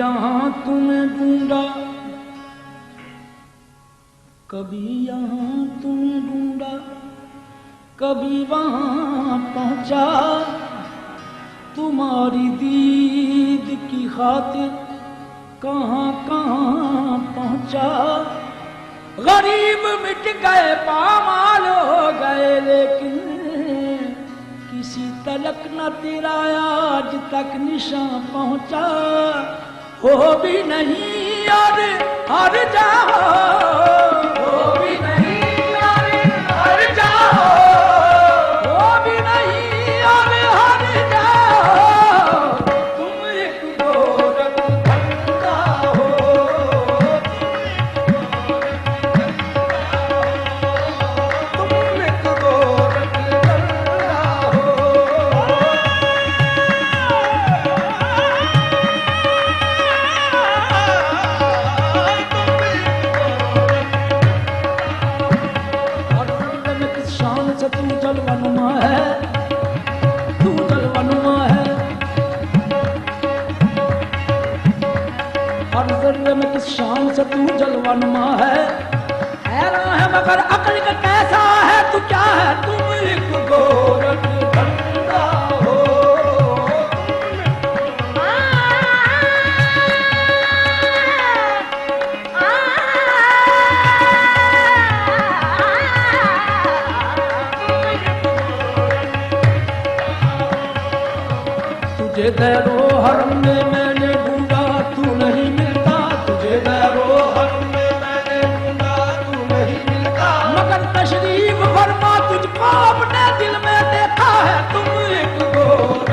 यहाँ तुम्हें ढूंढा, कभी यहाँ तुम्हें ढूंढा, कभी वहाँ पहुँचा, तुम्हारी दीद की खातिर कहाँ कहाँ पहुँचा। गरीब मिट गए पामाल हो गए, लेकिन किसी तलक न तेरा आज तक निशान पहुँचा। हो भी नहीं और हर जाओ, हो भी नहीं और हर जाओ, हो भी नहीं और हर जाओ। तुम एक गोरख धंधा हो, तुम एक गोरख धंधा हो। शान से तू जलवनुमा है, तू जलवनुमा है। हर जर्रे में किस शान से तू जलवनुमा है। हैरान है मगर अकल का कैसा है, तू क्या है? तुम एक गोरख धंधा हो। तुझे दैरो हरम में मैंने ढूंढा, तू नहीं मिलता। तुझे दैरो हरम में मैंने ढूंढा, तू नहीं मिलता। मगर तशरीफ फरमा, तुझको अपने दिल में देखा है। तुम एक गोरख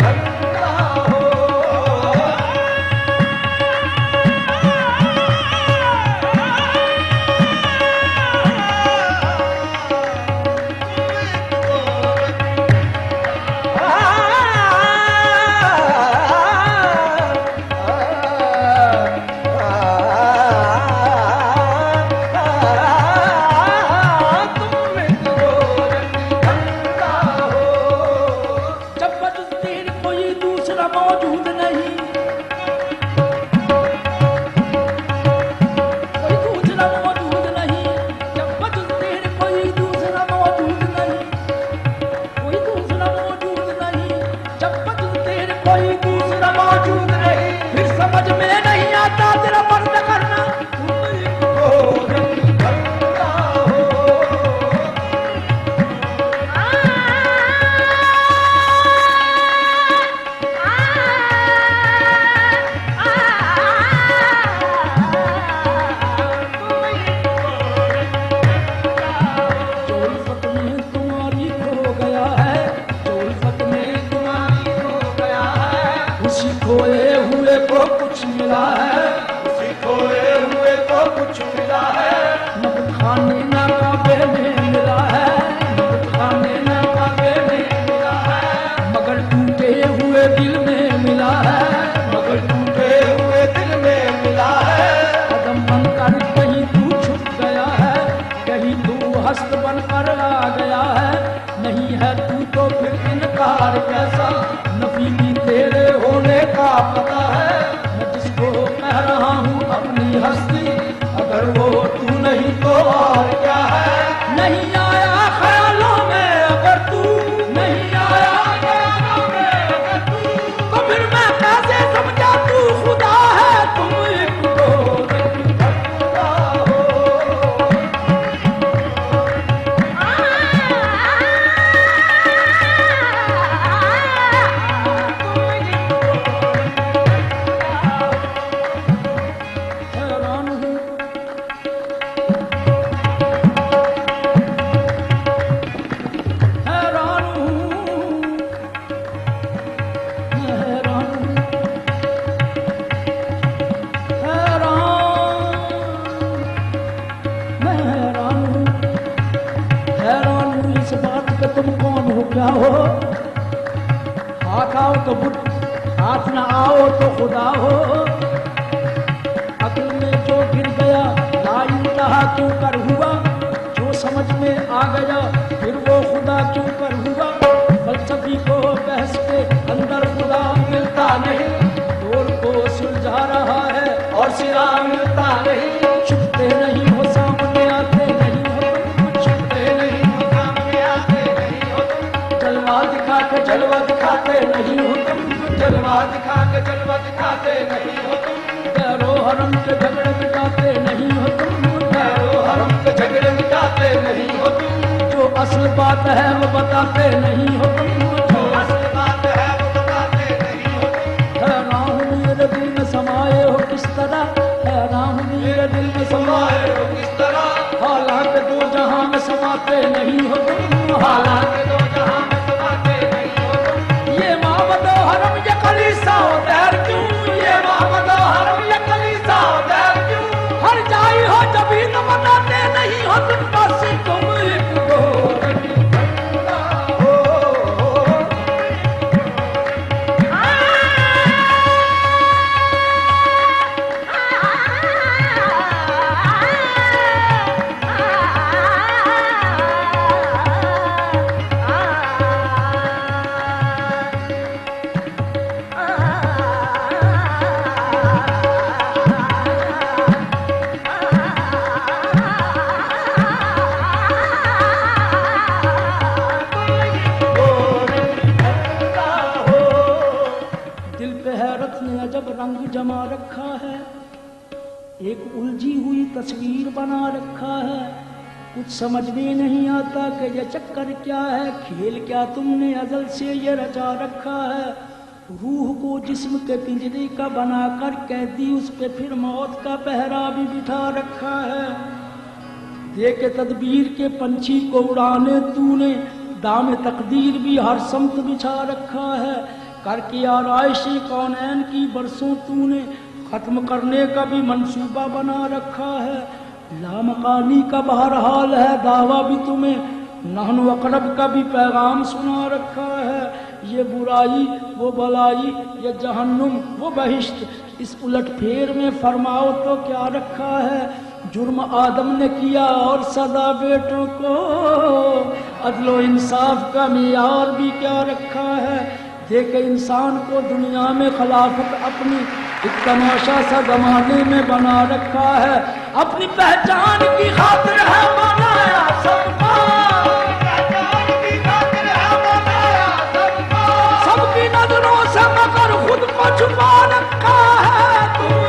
धंधा हो। मौजूद नहीं, कोई दूसरा मौजूद नहीं। जब वजूद तेरे कोई दूसरा मौजूद नहीं, कोई दूसरा मौजूद नहीं। जब वजूद तेरे कोई दूसरा मौजूद नहीं, फिर समझ में नहीं आता तेरा पर्दा करना। तुम एक गोरख धंधा हो। खोए हुए को कुछ मिला है, उसी खोए हुए को कुछ मिला है। नकद खाने ना काबे में मिला है, नकद खाने ना काबे में मिला है। मगर टूटे हुए दिल में मिला है, मगर टूटे हुए दिल में मिला है। कदम बनकर कहीं तू छुप गया है, कहीं तू हस्त बनकर आ गया है। नहीं है तू तो फिर इनकार कैसा, नफी भी तेरे होने का पता है। मैं जिसको कह रहा हूँ अपनी हस्ती, अगर वो तू नहीं तो और क्या है। नहीं आया ख्यालों में अगर तू, नहीं आया ख्यालों में अगर तू, तो फिर मैं कैसे समझा तू खुदा है। तुम एक गोरख धंधा हो। तुम कौन हो, क्या हो? हाथ आओ तो बुद्ध, हाथ ना आओ तो खुदा हो। अक्ल में जो गिर गया ला इंतहा क्यों कर हुआ, जो समझ में आ गया फिर वो खुदा क्यों कर हुआ। फलसफी को बहस के अंदर खुदा मिलता नहीं, दौर को सुलझा रहा दिखाते नहीं हो तुम, जलवा दिखा के जलवा दिखाते नहीं हो तुम, गैरो हरम के झगड़े मिटाते नहीं हो तुम, गैरो हरम के झगड़े मिटाते नहीं हो तुम, जो असल बात है वो बताते नहीं हो तुम, जो असल बात है वो बताते नहीं हो तुम। हैरान हूँ मेरे दिल में समाये हो किस तरह, हैरान हूँ मेरे दिल में समाये हो किस तरह, हालांकि दो जहां में समाते नहीं हो तुम, हालांकि दो जहां में समाते नहीं हो तुम। ये मामदो हरम ये कलीसा उधर क्यों, ये मामदो हरम ये कलीसा उधर क्यों, हर जाई हो जभी तो बताते नहीं हो तुम, बस तुम एक गोर की बंदा हो। जब रंग जमा रखा है, एक उलझी हुई तस्वीर बना रखा है, कुछ समझ में नहीं आता कि ये चक्कर क्या है, खेल क्या तुमने अजल से ये रचा रखा है। रूह को जिस्म के पिंजरे का बनाकर कैदी, उस पे फिर मौत का पहरा भी बिठा रखा है। देखे तदबीर के पंछी को उड़ाने तूने, दाम तकदीर भी हर समत बिछा रखा है। करके आराइशी कौनैन की बरसों तूने, खत्म करने का भी मंसूबा बना रखा है। लामकानी का बहरहाल है दावा भी तुम्हें, नहनु अकरब का भी पैगाम सुना रखा है। ये बुराई वो भलाई, ये जहन्नुम वो बहिश्त, इस उलट फेर में फरमाओ तो क्या रखा है। जुर्म आदम ने किया और सदा बेटों को, अदलो इंसाफ का मियार भी क्या रखा है। देखे इंसान को दुनिया में खिलाफत अपनी, एक तमाशा सा जमाने में बना रखा है। अपनी पहचान की खातिर है बनाया सबका, सबकी नजरों से मगर खुद को छुपा रखा है। तुम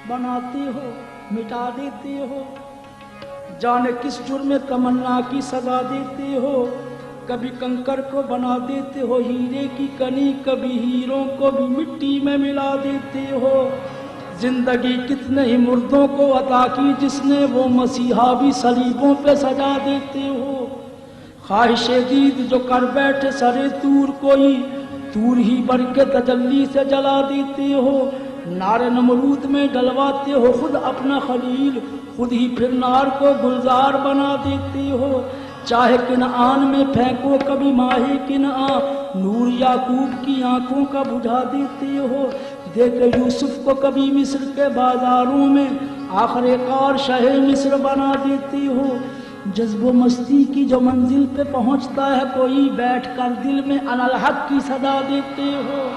बनाते हो, मिटा देते हो, जाने किस जुर्म तमन्ना की सजा देते हो। कभी कंकर को बना देते हो हीरे की कनी, कभी हीरों को भी मिट्टी में मिला देते हो। जिंदगी कितने ही मुर्दों को अता की जिसने, वो मसीहा भी सलीबों पे सजा देते हो। ख्वाहिशे दीद जो कर बैठे सरे तूर कोई, तूर ही बर के तजल्ली से जला देते हो। नारे नमरूद में डलवाते हो खुद अपना खलील, खुद ही फिर नार को गुलजार बना देते हो। चाहे किनआन में फेंको कभी माहे किनआ, नूर याकूब की आंखों का बुझा देते हो। देखे यूसुफ को कभी मिस्र के बाजारों में, आखिरकार शहे मिस्र बना देते हो। जज्बो मस्ती की जो मंजिल पे पहुंचता है कोई, बैठ कर दिल में अनल हक की सदा देते हो।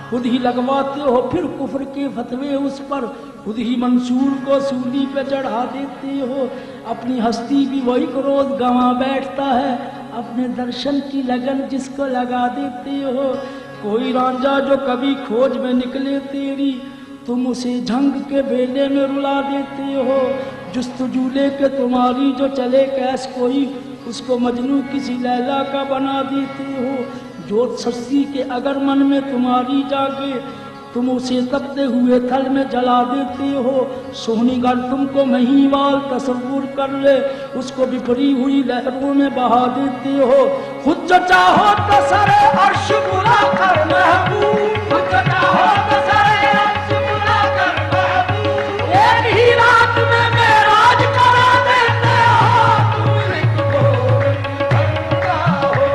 खुद ही लगवाते हो फिर कुफ्र के फतवे उस पर, खुद ही मंसूर को सूली पे चढ़ा देते हो। अपनी हस्ती भी वही क्रोध गंवा बैठता है, अपने दर्शन की लगन जिसको लगा देते हो। कोई रांझा जो कभी खोज में निकले तेरी, तुम उसे झंग के बेले में रुला देते हो। जुस्तजू लेके तुम्हारी जो चले कैस कोई, उसको मजनू किसी लैला का बना देते हो। जोत शशि के अगर मन में तुम्हारी जागे, तुम उसे तपते हुए थल में जला देते हो। सोहनीगर तुमको महीवाल तस्वुर कर ले, उसको बिखरी हुई लहरों में बहा देते हो। खुद जो चाहो तो सरे अर्श बुला कर महबूब, खुद जो चाहो तो सरे अर्श बुला कर महबूब, एक ही रात में मेराज करा देते हो। तुम एक गोर बंदा हो।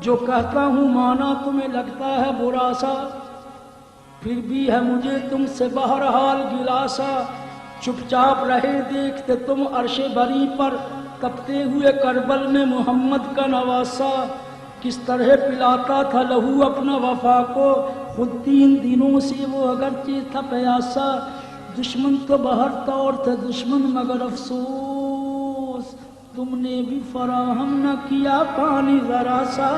जो कहता हूँ माना तुम्हें लगता है बुरा सा, फिर भी है मुझे तुमसे बहरहाल गिलासा। चुपचाप रहे देखते तुम अर्शे बरी पर, तपते हुए करबल में मोहम्मद का नवासा। किस तरह पिलाता था लहू अपना वफा को, खुद 3 दिनों से वो अगरचे था प्यासा। दुश्मन तो बहरता और थे दुश्मन मगर अफसोस, तुमने भी फराहम न किया पानी जरा सा।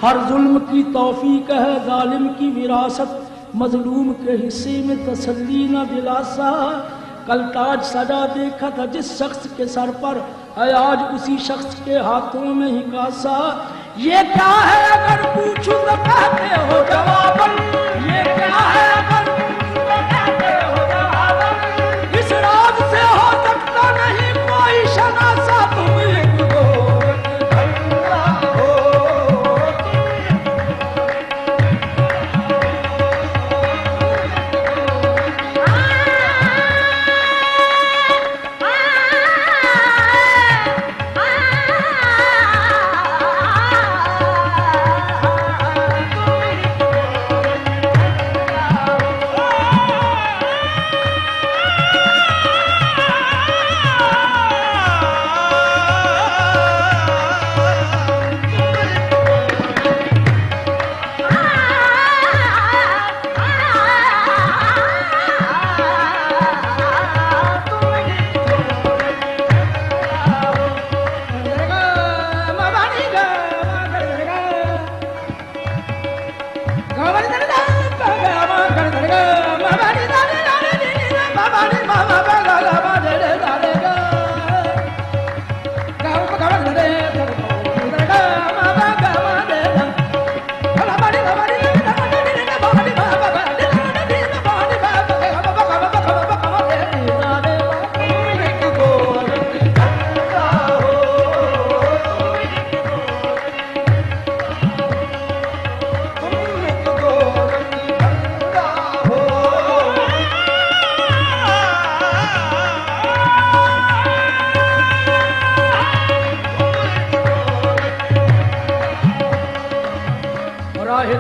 हर जुल्म की तौफीक है जालिम की विरासत, मजलूम के हिस्से में तसल्ली न दिलासा। कल ताज सजा देखा था जिस शख्स के सर पर, है आज उसी शख्स के हाथों में ही कासा। ये क्या है अगर पूछूं तो कहते हो जवाबन, ये क्या है अगर पूछूं तो कहते हो जवाबन। इस राज से हो सकता नहीं कोई शनासा, तुम एक गोर बंदा हो।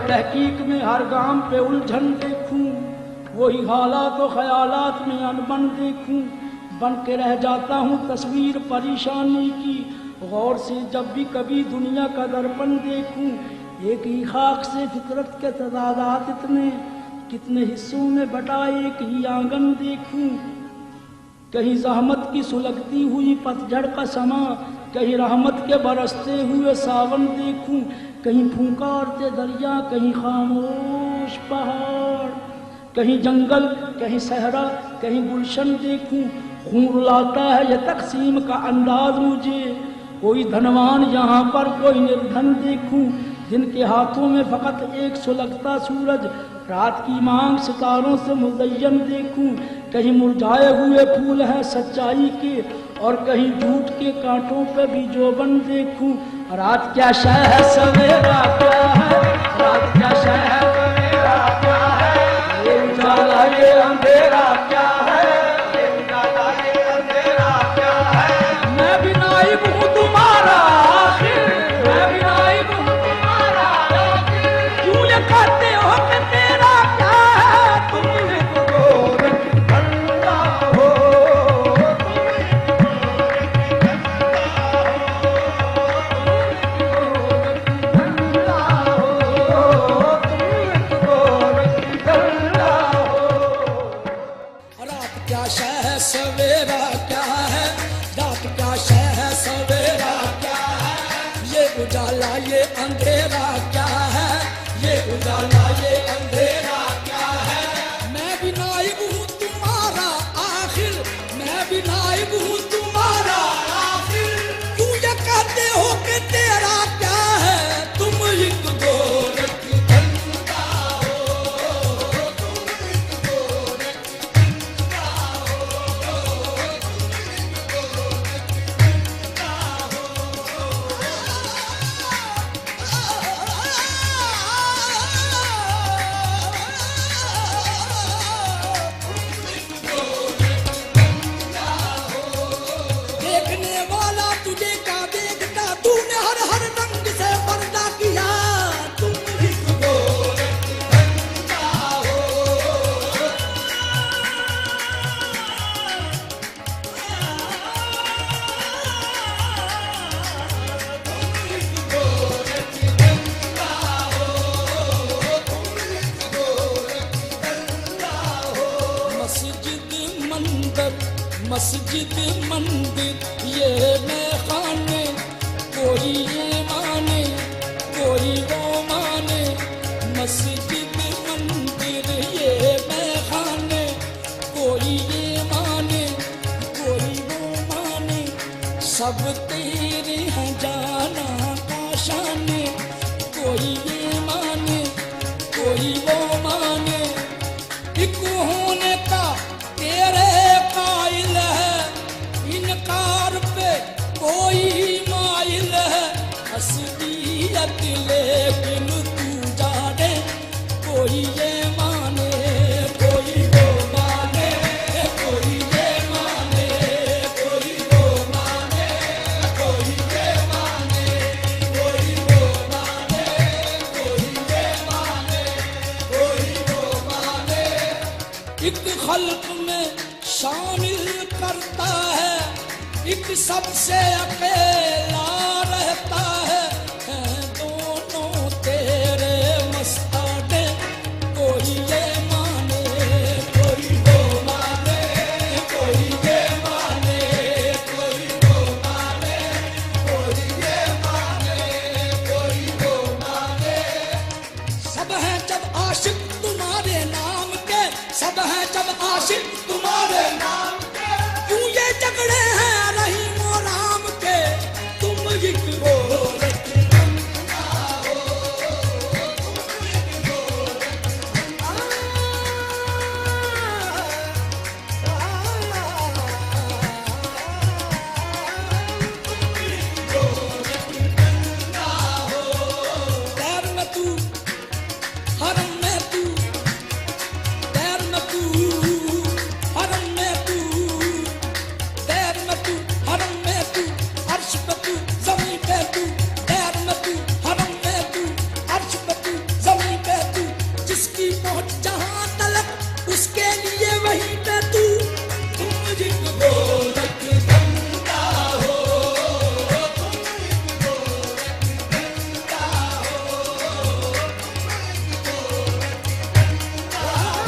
तहकीक में हर गाम पे उलझन देखूं, वही हालात और ख्यालात में अनबन देखूं। बन के रह जाता हूँ तस्वीर परेशानी की, गौर से जब भी कभी दुनिया का दर्पण देखूं। एक ही खाक से फितरत के तदादात इतने, कितने हिस्सों में बटा एक ही आंगन देखूं। कहीं जहमत की सुलगती हुई पतझड़ का समा, कहीं रहमत के बरसते हुए सावन देखूं। कहीं फूंकारते दरिया, कहीं खामोश पहाड़, कहीं जंगल, कहीं सहरा, कहीं गुलशन देखूं। खून रुलाता है ये तकसीम का अंदाज मुझे, कोई धनवान यहाँ पर कोई निर्धन देखूं। जिनके हाथों में फकत एक सुलगता सूरज, रात की मांग सितारों से मुज़य्यन देखूं। कहीं मुरझाए हुए फूल हैं सच्चाई के, और कहीं झूठ के कांटों पे भी जोबन देखूं। रात क्या शय है सवेरा क्या है, रात क्या शय है सवेरा क्या है, ये उजाला ये अंधेरा क्या है, ये उजाला ये अंधेरा क्या है। मैं भी नाइब हूँ तुम्हारा आखिर, मैं भी नाइब हूँ तुम्हारा आखिर। क्यों ये कहते हो कि तेरा क्या है, तुम एक गोर बंदा हो। मस्जिद मंदिर ये मैखाने, कोई ये माने कोई वो माने। मस्जिद मंदिर ये मैखाने, कोई ये माने कोई वो माने। सब तेरे हैं जाना आशाने, कोई ये माने कोई वो माने। एक होने का तेरे कायल है, इनकार पे कोई माइल है। असलियत लेकिन तू जाने, कोई ये माने कोई वो माने, कोई ये माने कोई वो माने, कोई ये माने कोई वो माने, कोई ये माने कोई वो माने। एक खल्क में शामिल करता है, एक सबसे अकेला रहता है। दोनों तेरे मस्ताने, कोई ये माने कोई वो माने, कोई ये माने कोई वो माने, कोई ये माने कोई वो माने। सब हैं जब आशिक तुम्हारे नाम के, सब हैं जब आशिक तुम्हारे नाम के। क्यों ये झगड़े हैं रहीम और राम के, तुम एक गोरख गंगा हो, तुम एक गोरख गंगा हो। पैर में तू हरम में तू, पैर में तू हरम में तू, पैर में तू हरम में तू, अर्श पे तू ज़मीन पे तू। पैर में तू हरम में तू, अर्श पे तू ज़मीन पे तू। जिसकी पहुंच जहां तलक उसके लिए वहीं पे तू। तुम एक गोरख गंगा हो, तुम एक गोरख गंगा हो, तुम एक गोरख गंगा हो।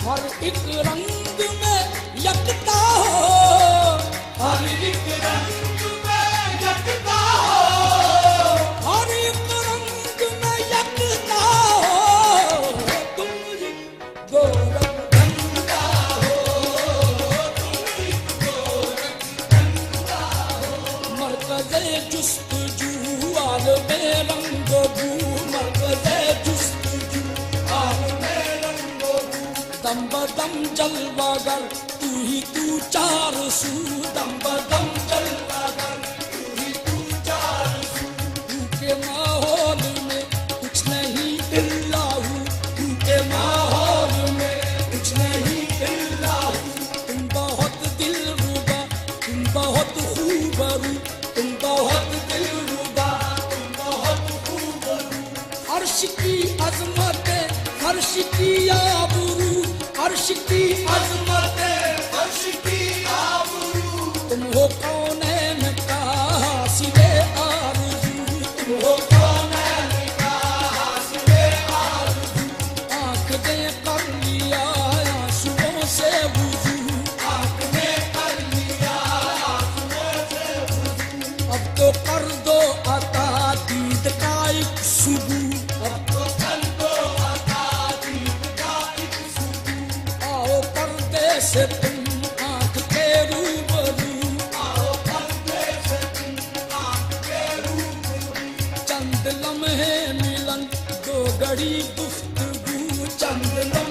हर एक रंग में यकता हो, हर एक रंग में यकता हो, हर एक रंग में यकता हो। तुम एक गोरख गंगा हो, तुम एक गोरख गंगा हो। मरकज़े जुस्तजू आलमे रंग बू, मरकज़े जुस्तजू आलमे रंग बू। दम बदम जलवागर तू ही तू चार सू, दम बदम जलवागर तू ही तू चार सू। तू के माहौल में कुछ नहीं इल्ला हूँ, तू के माहौल में कुछ नहीं इल्ला हूँ। तुम बहुत दिलरुबा, तुम बहुत खूबरू, तुम बहुत दिलरुबा, तुम बहुत खूबरू। अर्श की अजमतें, अर्श की आबरू, अर्श की अजमतें, अर्श की आबरू। तुम हो कौनैन का हासिले आरज़ू, तुम हो कौनैन का हासिले आरज़ू। आँख ने कर लिया आंसुओं से वुज़ू, आँख ने कर लिया आंसुओं से वुज़ू। अब तो कर दो अता दीद का एक सुबू, अब तो कर दो अता दीद का एक सुबू। आओ पर्दे से तुम आँख के रूबरू, आओ पर्दे से तुम आँख के रूबरू। चंद लम्हे मिलन दो घड़ी गुफ्तगू, चंद लम्हे